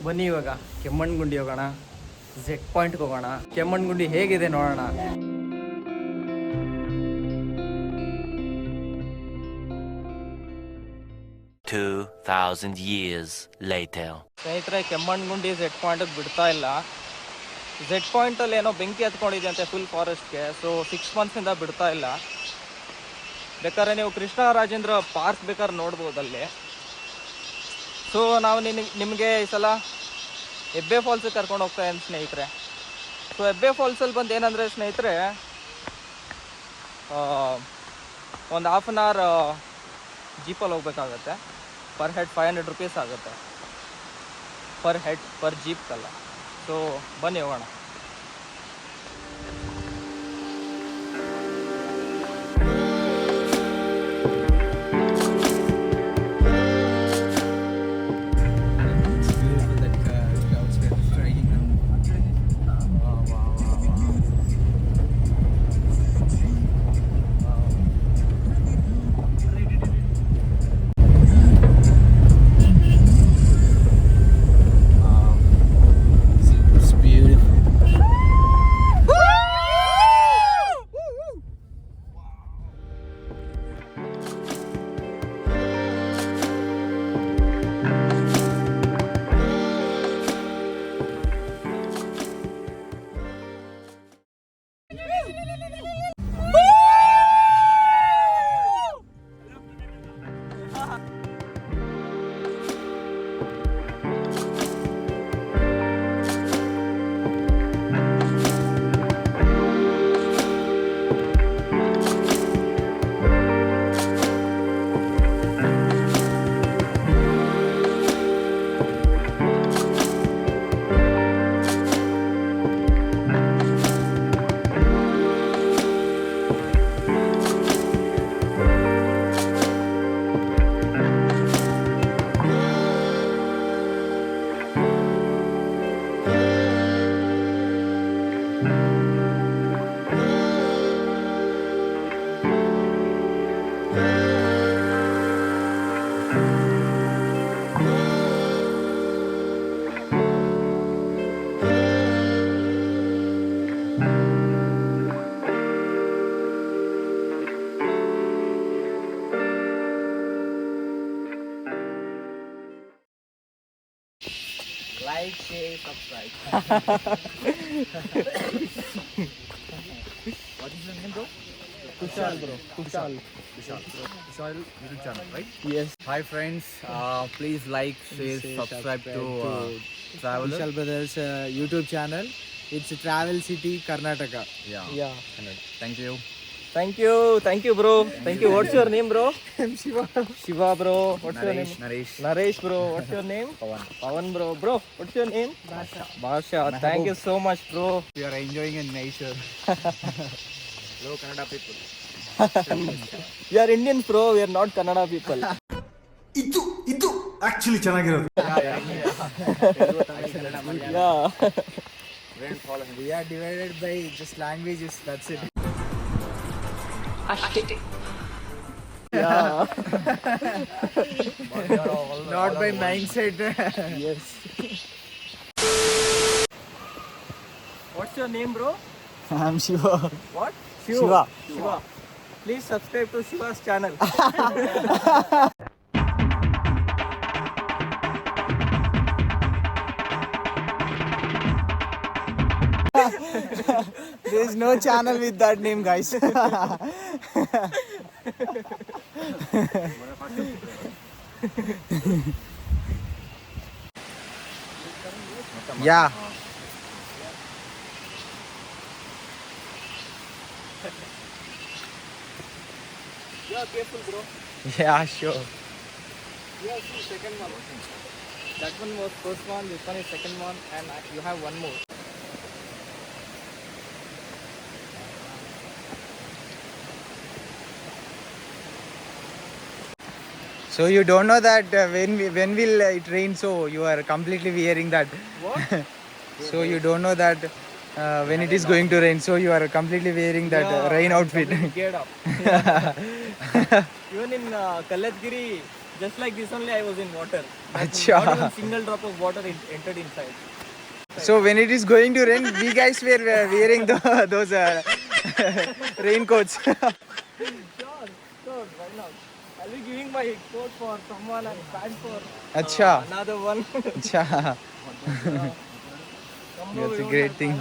ಬನ್ನಿ ಇವಾಗ ಕೆಮ್ಮಣ್ಣುಗುಂಡಿ ಹೋಗೋಣ, ಝೆಡ್ ಪಾಯಿಂಟ್ಗೆ ಹೋಗೋಣ. ಕೆಮ್ಮಣ್ಣುಗುಂಡಿ ಹೇಗಿದೆ ನೋಡೋಣ. ಸ್ನೇಹಿತರೆ, ಕೆಮ್ಮಣ್ಣುಗುಂಡಿ ಝೆಡ್ ಪಾಯಿಂಟಿಗೆ ಬಿಡ್ತಾ ಇಲ್ಲ. ಝೆಡ್ ಪಾಯಿಂಟಲ್ಲಿ ಏನೋ ಬೆಂಕಿ ಹತ್ಕೊಂಡಿದೆ ಅಂತೆ ಫುಲ್ ಫಾರೆಸ್ಟ್ಗೆ. ಸೊ 6 ಮಂತ್ಸಿಂದ ಬಿಡ್ತಾ ಇಲ್ಲ. ಬೇಕಾದ್ರೆ ನೀವು ಕೃಷ್ಣರಾಜೇಂದ್ರ ಪಾರ್ಕ್ ಬೇಕಾದ್ರೆ ನೋಡ್ಬೋದು ಅಲ್ಲಿ. ಸೊ ನಾವು ನಿಮಗೆ ಈ ಸಲ ಹೆಬ್ಬೆ ಫಾಲ್ಸಿಗೆ ಕರ್ಕೊಂಡು ಹೋಗ್ತಾ ಇದ್ದೀನಿ ಸ್ನೇಹಿತರೆ. ಸೊ ಹೆಬ್ಬೆ ಫಾಲ್ಸಲ್ಲಿ ಬಂದು ಏನಂದರೆ ಸ್ನೇಹಿತರೆ, ಒಂದು ಹಾಫ್ ಆನ್ ಅವರ್ ಜೀಪಲ್ಲಿ ಹೋಗ್ಬೇಕಾಗತ್ತೆ. ಪರ್ ಹೆಡ್ 500 ರುಪೀಸ್ ಆಗುತ್ತೆ, ಪರ್ ಹೆಡ್, ಪರ್ ಜೀಪ್ಗಲ್ಲ. ಸೊ ಬನ್ನಿ ಹೋಗೋಣ. Like, share, subscribe. What is your name, bro? Kushal, bro. Kushal YouTube channel, right? Yes. Hi friends, please like, share, subscribe to Traveler. Kushal Brothers YouTube channel. It's Travel City, Karnataka. Yeah. Thank you. Thank you, bro. Thank you. What's your name, bro? I'm Shiva. Shiva, bro. What's your name? Naresh, bro. What's your name? Pawan, bro. Bro, what's your name? Basha. Thank you so much, bro. We are enjoying in nature. Hello, Kannada people. We are Indians, bro. We are not Kannada people. ಇದು actually ಚೆನ್ನಾಗಿರೋದು. Yeah. We are divided by just languages. That's it. Yeah. Not by mindset. Yes. What's your name, bro? I'm Shiva. What? Shiva. Please subscribe to Shiva's channel. There is no channel with that name, guys. Yeah. You are careful, bro. Yeah, sure. You have the second one. That one was first one, this one is second one, and you have one more. So you don't know that when will it rain? So you are completely wearing that. What? So you don't know that when it is going to rain. So you are completely wearing that rain outfit. Get up. Even in Kalladgiri, Just like this only I was in water. Acha. Not even single drop of water entered inside. So when it is going to rain, we guys were wearing those raincoats. Sure, why not? I'll be giving my coat for someone and pant for Acha. another one. Acha. That's a great thing.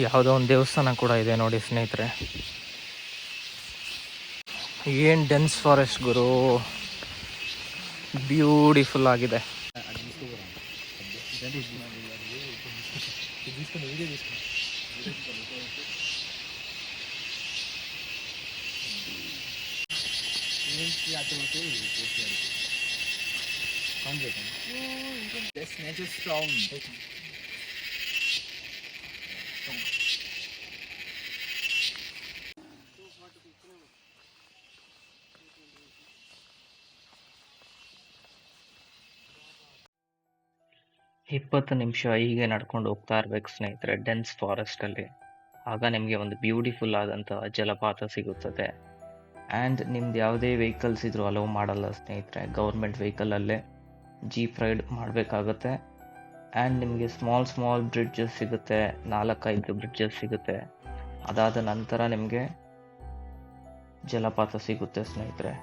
ಯಾವುದೋ ಒಂದು ದೇವಸ್ಥಾನ ಕೂಡ ಇದೆ ನೋಡಿ ಸ್ನೇಹಿತರೆ. ಏನು dense forest ಗುರು, beautiful ಆಗಿದೆ. ಇಪ್ಪತ್ತು ನಿಮಿಷ ಹೀಗೆ ನಡ್ಕೊಂಡು ಹೋಗ್ತಾ ಇರ್ಬೇಕು ಸ್ನೇಹಿತರೆ ಡೆನ್ಸ್ ಫಾರೆಸ್ಟಲ್ಲಿ. ಆಗ ನಿಮಗೆ ಒಂದು ಬ್ಯೂಟಿಫುಲ್ ಆದಂಥ ಜಲಪಾತ ಸಿಗುತ್ತದೆ. ಆ್ಯಂಡ್ ನಿಮ್ದು ಯಾವುದೇ ವೆಹಿಕಲ್ಸ್ ಇದ್ರೂ ಅಲೋ ಮಾಡಲ್ಲ ಸ್ನೇಹಿತರೆ. ಗೌರ್ಮೆಂಟ್ ವೆಹಿಕಲಲ್ಲೇ ಜೀಪ್ ರೈಡ್ ಮಾಡಬೇಕಾಗತ್ತೆ. ಆ್ಯಂಡ್ ನಿಮಗೆ ಸ್ಮಾಲ್ ಬ್ರಿಡ್ಜಸ್ ಸಿಗುತ್ತೆ, 4-5 ಬ್ರಿಡ್ಜಸ್ ಸಿಗುತ್ತೆ. ಅದಾದ ನಂತರ ನಿಮಗೆ ಜಲಪಾತ ಸಿಗುತ್ತೆ ಸ್ನೇಹಿತರೆ.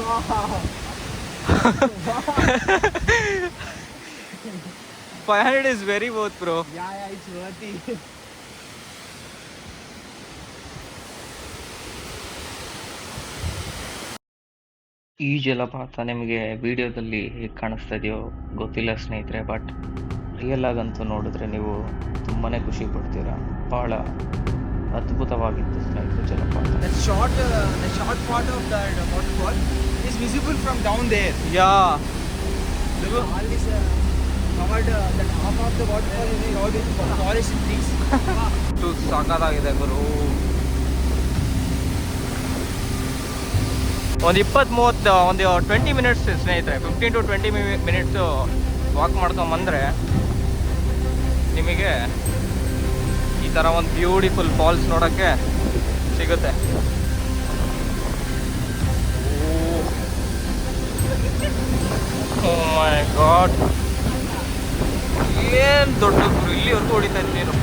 Wow. 500 is very worth, bro. Yeah, it's worthy. ಈ ಜಲಪಾತ ನಿಮಗೆ ವಿಡಿಯೋದಲ್ಲಿ ಹೇಗೆ ಕಾಣಿಸ್ತಾ ಇದೆಯೋ ಗೊತ್ತಿಲ್ಲ ಸ್ನೇಹಿತರೆ, ಬಟ್ ರಿಯಲ್ ಆಗಂತೂ ನೋಡಿದ್ರೆ ನೀವು ತುಂಬಾ ಖುಷಿ ಪಡ್ತೀರಾ. ಭಾಳ ಅದ್ಭುತವಾಗಿತ್ತು ಸ್ನೇಹಿತರೆ ಜಲಪಾತ. The short part of that waterfall is visible from down there. Yeah. All this covered, that half of the waterfall is all with forest trees. ಸಾಕಾಗಿದೆ ಗುರು. ಒಂದು 20-30 ಒಂದು 20 ಮಿನಿಟ್ಸ್ ಸ್ನೇಹಿತರೆ, 15 to 20 ಮಿನಿಟ್ಸ್ ವಾಕ್ ಮಾಡ್ಕೊಂಬಂದರೆ ನಿಮಗೆ ಈ ಥರ ಒಂದು ಬ್ಯೂಟಿಫುಲ್ ಫಾಲ್ಸ್ ನೋಡೋಕ್ಕೆ ಸಿಗುತ್ತೆ. ಓ ಮೈ ಗಾಡ್, ಏನು ದೊಡ್ಡ ಇಲ್ಲಿವರೆಗೂ ಹೊಡಿತಾ ಇತ್ತು ನೀನು.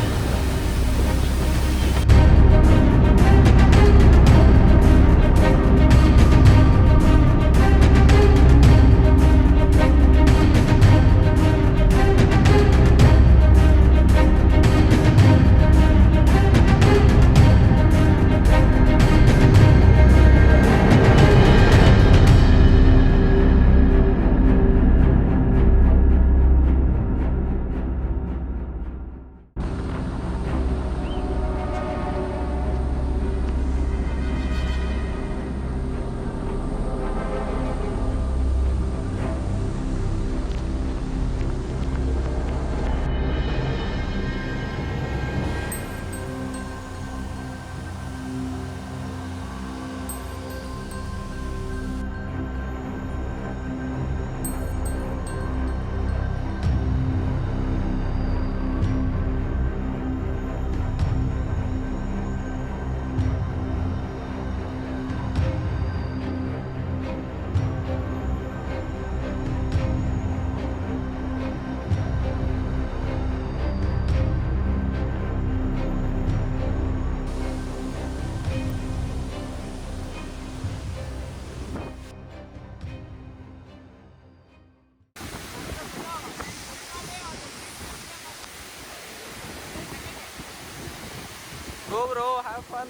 Go bro, have fun.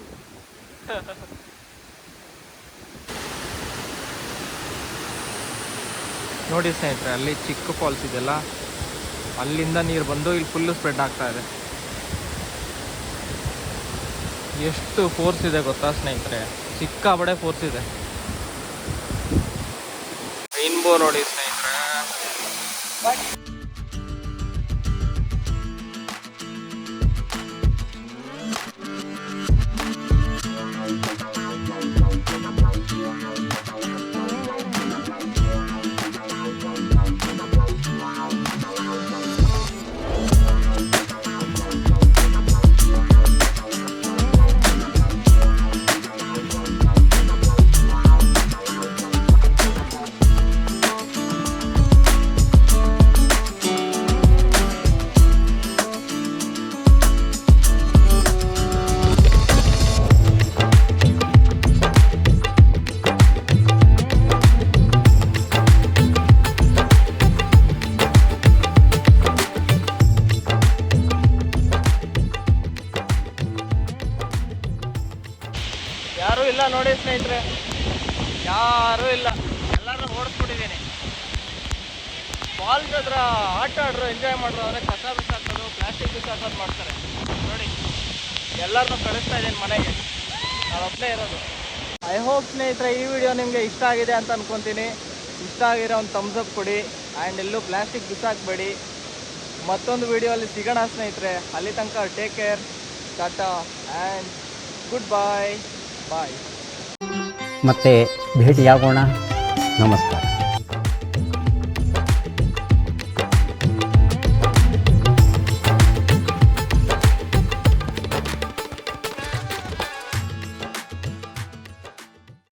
ನೋಡಿ ಸ್ನೇಹಿತರೆ, ಅಲ್ಲಿ ಚಿಕ್ಕ ಫಾಲ್ಸ್ ಇದೆಯಲ್ಲ, ಅಲ್ಲಿಂದ ನೀರು ಬಂದು ಇಲ್ಲಿ ಫುಲ್ಲು ಸ್ಪ್ರೆಡ್ ಆಗ್ತಾ ಇದೆ. ಎಷ್ಟು ಫೋರ್ಸ್ ಇದೆ ಗೊತ್ತಾ ಸ್ನೇಹಿತರೆ, ಸಿಕ್ಕಾಬಡೆ ಫೋರ್ಸ್ ಇದೆ. ರೈನ್ಬೋ ನೋಡಿ ಸ್ನೇಹಿತರೆ. ಯಾರೂ ಇಲ್ಲ ನೋಡಿ ಸ್ನೇಹಿತರೆ, ಯಾರೂ ಇಲ್ಲ, ಎಲ್ಲರೂ ಓಡಿಸ್ಬಿಟ್ಟಿದ್ದೀನಿ. ಫಾಲ್ಸ್ ಹತ್ರ ಆಟ ಆಡ್ರು, ಎಂಜಾಯ್ ಮಾಡ್ರು, ಅಂದರೆ ಕಸ ಬಿಸಾಕೋದು, ಪ್ಲಾಸ್ಟಿಕ್ ಬಿಸಾಕೋದು ಮಾಡ್ತಾರೆ ನೋಡಿ. ಎಲ್ಲರನ್ನೂ ಕಳಿಸ್ತಾ ಇದ್ದೀನಿ ಮನೆಗೆ, ನಾನು ಒಬ್ಬನೇ ಇರೋದು. ಐ ಹೋಪ್ ಸ್ನೇಹಿತರೆ ಈ ವಿಡಿಯೋ ನಿಮಗೆ ಇಷ್ಟ ಆಗಿದೆ ಅಂತ ಅನ್ಕೊತೀನಿ. ಇಷ್ಟ ಆಗಿರೋ ಒಂದು ಥಮ್ಸ್ ಅಪ್ ಕೊಡಿ ಆ್ಯಂಡ್ ಎಲ್ಲೂ ಪ್ಲಾಸ್ಟಿಕ್ ಬಿಸಾಕಬೇಡಿ. ಮತ್ತೊಂದು ವಿಡಿಯೋ ಅಲ್ಲಿ ಸಿಗೋಣ ಸ್ನೇಹಿತರೆ. ಅಲ್ಲಿ ತನಕ take care, tata and goodbye. Bye. ಮತ್ತೆ ಭೇಟಿಯಾಗೋಣ. ನಮಸ್ಕಾರ.